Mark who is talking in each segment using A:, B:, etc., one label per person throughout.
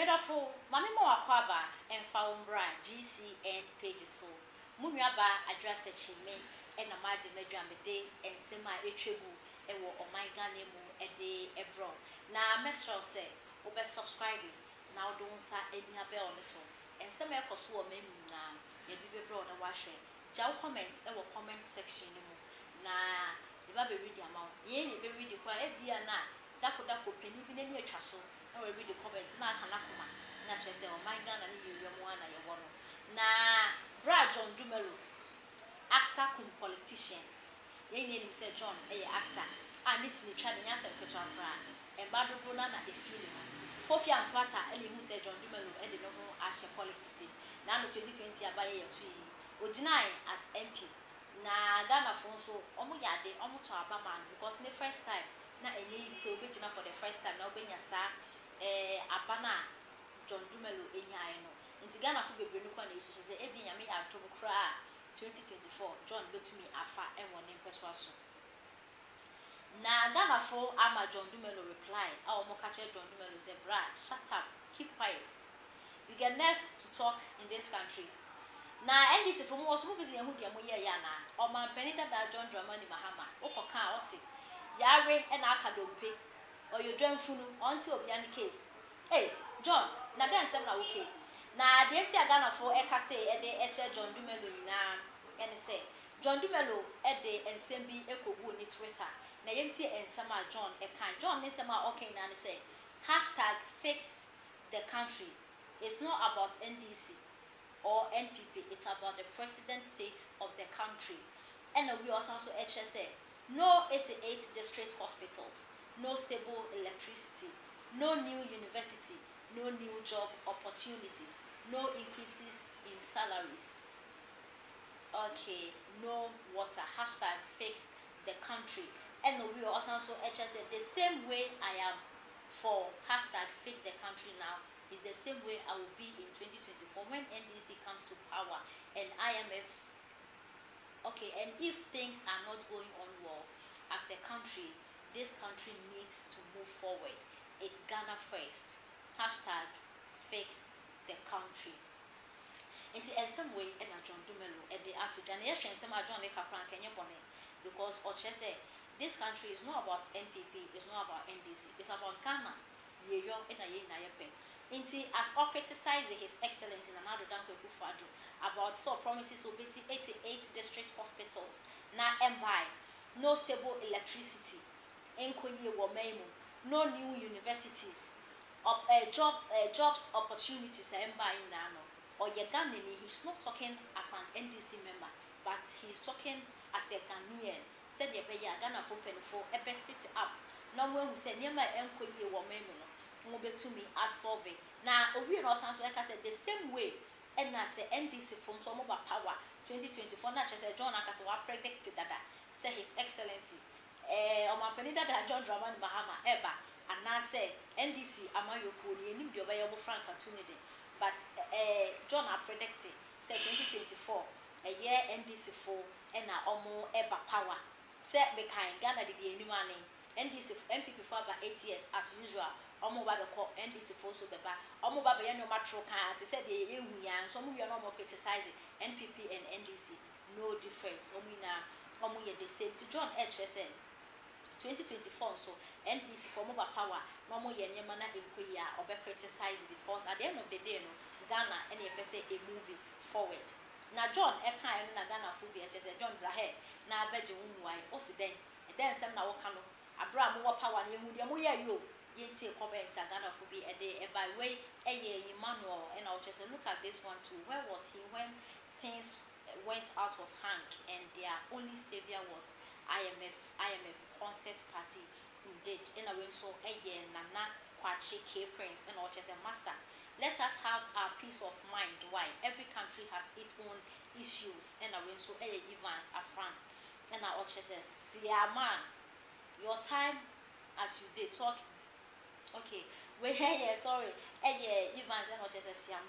A: Medafo, mami mo akwaba emfa umbra GCN page so. Munuaba address me na maji medwa mede ensema etwebu ewo omaiga mu ede ebro. Na mesro se obe subscribe na odo nsa enia be on so. Ensema ekoso o menu na ye bi bro na wahwe. Jaw comment ewo comment section mu. Na eba be read am. Ye ni be read kwa ebia na dako peni bi na ni atwa so. Na we read the comment na aka nakoma na kire se o my Ghana ni yeyom ana ye wono na bra John Dumelo actor cum politician ye ni nim se John actor and this ni twa de nya se petwa fra e ba dodo na efili no fofi antwata ele hu se John Dumelo e de no ho ahye politics na no 2020 abaye ye tu oginai as MP na Ghana fo so omo yade omo to abaman because the first time na enye easy se obegina for the first time na obenya sa abana John Dumelo enyae no nti Ghana fo bebre no kwa na isusu se ebi nyame ya atom kra 2024 John betumi afa enwo ne mpeswa so na Ghana fo ama John Dumelo reply a omo ka che John Dumelo say bra shut up keep quiet you get nerves to talk in this country na NDC fo mo so mo bisi yehu dia mo ye ya na o man penida da John Dramani Mahama okoka o se yare e na aka dompe or you drum funu until obi an case hey John na den sem na okay na de enti Ghana fo e ka say e de e che John Dumelo nyina ene say John Dumelo e de ensem bi ekogu ni Twitter na yenti ensem a John e kan John ne sem a okay na ne say #fix the country. It's not about NDC or NPP, it's about the president state of the country. And we also say no 88 district hospitals, no stable electricity, no new university, no new job opportunities, no increases in salaries. Okay, no water. #fix the country. And we also say the same way I am for #fix the country now is the same way I will be in 2024 when NDC comes to power and IMF. Okay, and if things are not going on well as a country, this country needs to move forward. It's Ghana first. #fix the country. In some way, and John Dumelo at the art to generation, some are John de Capran Kenya Bonnet because Ochese, this country is not about NPP, it's not about NDC, it's about Ghana. Yeyo ena ye na yepe inti as all criticize his excellency na nado danko ekufado about so promises obesi 88 district hospitals na embai no stable electricity enkoye wo maimu no new universities jobs opportunities embai na no or ye Ghanaian. He's not talking as an NDC member but he's talking as a Ghanaian. Said ye be ya Ghana for penfo ebe sit up no one who said niema enkoye wo maimu no mo betumi asolve na owie no san so e ka say the same way and na say NDC from so mo ba power 2024 na say John akase wa predict dada say his excellency o ma pani dada John Dramani Mahama eba and na say NDC amayoku ni enim de obaye mo frank atunide but John a predict say 2024 a year NDC for and na omo eba power say be kind Ghana de enim ani NDC MPP for about 8 years as usual. Omo ba be ko NDC for so beba. Omo ba be ya no matro kan te say de ehu yan so omo we no more criticize NPP and NDC no difference. Omo ye the same to John HSN 2024 so NDC for mo ba power no mo ye nyema na enkoyi a obe criticize because at the end of the day no Ghana any person a moving forward. Na John e kan na Ghana fu bi HSN John Brahe na abeje wunwai o si den e den sem na wo ka no abra mo power na ehu de mo ye yo yenti comments Ghana for be a day by way Emmanuel and I'll just look at this one too. Where was he when things went out of hand and their only savior was IMF concert party indeed in a way so Nana Kwachi K Prince and I'll just a massa. Let us have our peace of mind. Why every country has its own issues and a way so Evans a friend and I'll just say man your time as you did talk. Okay, we here sorry. Evans and what just a siam.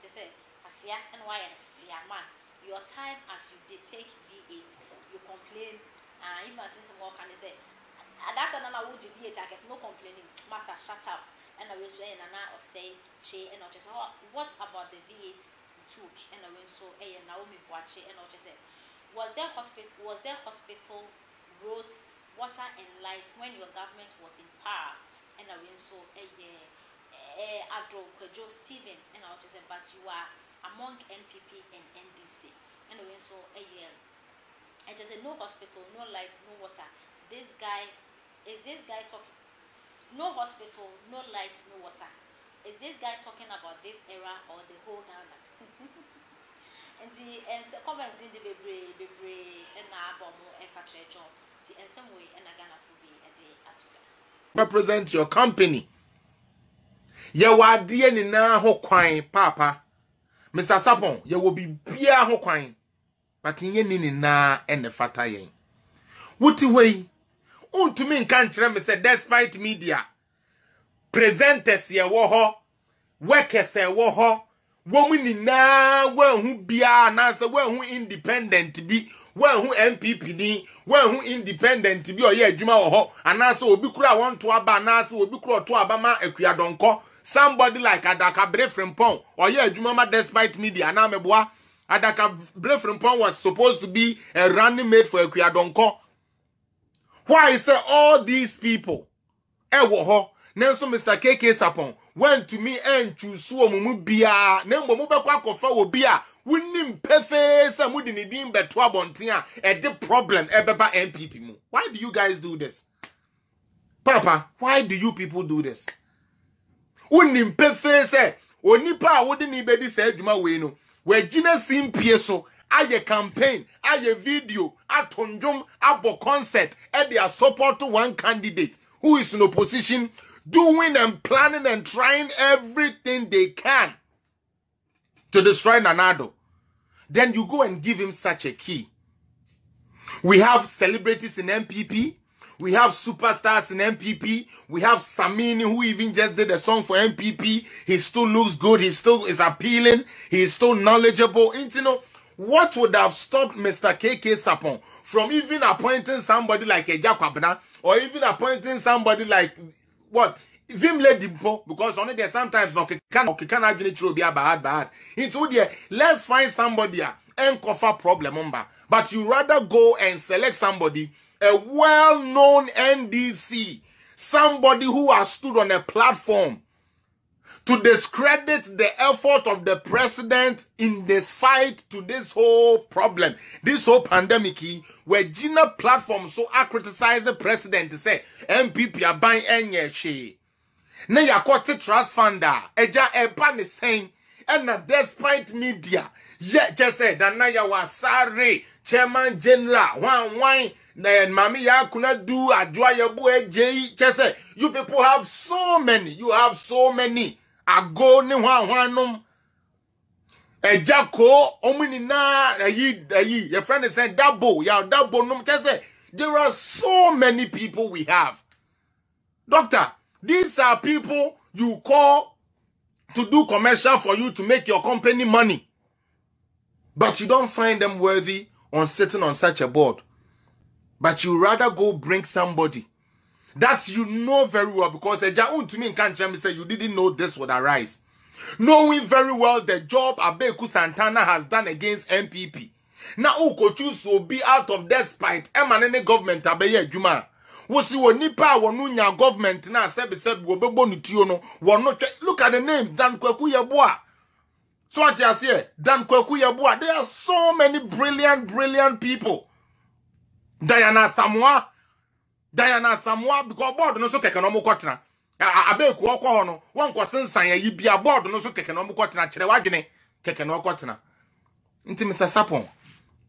A: Just say Asia and why and siam man. Your time as you did take V8, you complain. Evans and some more can say at that time I would V8, I guess no complaining. Master shut up. and I was saying Nana or say che and I just what about the V8 took and I went so Naomi Boache and I just said was there hospital roads, water and light when your government was in power and I went so Adro Kwejo Stephen and I just said but you are among NPP and NDC and I went so I just said no hospital, no light, no water. This guy talking? No hospital, no light, no water. Is this guy talking about this era or the whole Ghana? And comments in the baby and Abomo and Kachejo, and some way and a Ghana for be a day at
B: represent your company. You are dear na ho kwine, Papa. Mr. Sapon, you will be beer ho kwine. But in ye na and the fatayen. What way? To me can't me say despite media. Presenters ye woho, workers ye woho, woman na well who bia na say well who independent be, well who MPP ni, well who independent be or ye adwuma woho, anase obi kura want to aba anase obi kura to aba ma akuadonko, somebody like Adaka Brefrempon or ye adwuma ma despite media na meboa. Adaka Brefrempon was supposed to be a running mate for akuadonko. Why is all these people? Ewoho. Nenso Mr. KK Sapon went to me and choose mumu bia. Nembo mube kwa kofa wo bia. Winim pefe sa mudi nidim betwa bontia. The problem ebeba MPP mu. Why do you guys do this? Papa, why do you people do this? Winim pefe se onipa wodi ni bedi se adwuma we no. We jina simpie so. Aye campaign, aye video, atondum, abo concert, and they are support to one candidate who is in opposition, doing and planning and trying everything they can to destroy Nanado. Then you go and give him such a key. We have celebrities in MPP. We have superstars in MPP. We have Samini who even just did a song for MPP. He still looks good. He still is appealing. He is still knowledgeable. You know, what would have stopped Mr. KK Sapon from even appointing somebody like a Jacobna or even appointing somebody like what? Vim Ledimpo, because only there sometimes no can actually throw be bad. Into there, let's find somebody and cover problem but you rather go and select somebody, a well-known NDC, somebody who has stood on a platform to discredit the effort of the president in this fight to this whole problem, this whole pandemic, where Gina platform so I criticize the president to say MPP are buying any she. Na yakote trust funder, eja epa ni saying, and despite media, yet just said that na ya wasare, chairman general, one then mami ya kuna do adwa yabu eje, just say you people have so many, ago ni num ejako omini na ayi your friend is saying double num just say there are so many people we have. Doctor, these are people you call to do commercial for you to make your company money, but you don't find them worthy on sitting on such a board, but you rather go bring somebody that you know very well, because to me can't say you didn't know this would arise. Knowing very well the job Abeku Santana has done against MPP. Now who choose to be out of despite emanene government abeye juma. Wosi wonipa wonunya government na said wobebo nutio no wono. Look at the names Dan Kweku Yeboah. So what you say? Dan Kweku Yeboah. There are so many brilliant people. Diana Samoa, because board no so keke no mo kwatena. Abeku okwo ho no, won kwasensan yi bia board no so keke no mo kwatena kire wadwene keke no kwatena. Nti Mr. Sapon,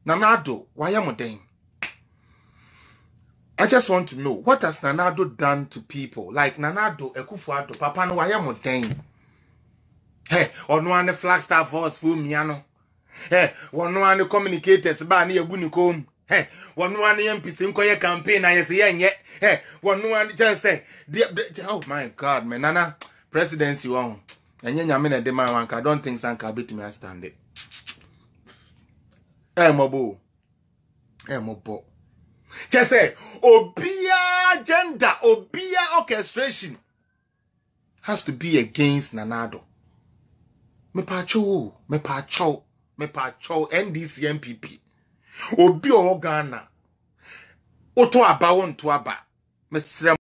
B: Nanado, why am I? I just want to know, what has Nanado done to people? Like Nanado, Ekufuado, Papa no why am I? Hey, or no one Flagstaff voice full miano. Hey, one no one communicators ba ni ebunikom. Hey, one MPC nkoye campaign na yesi yenye. Hey, one just say, oh my God, man, Nana presidency won. Enye nyame na de man wanka. I don't think Sanka bit me stand it. Mobo. Just say, Obia agenda, Obia orchestration. has to be against Nanado. Me pacho NDC MPP. Obi o Ghana. Oto aba won to aba. Me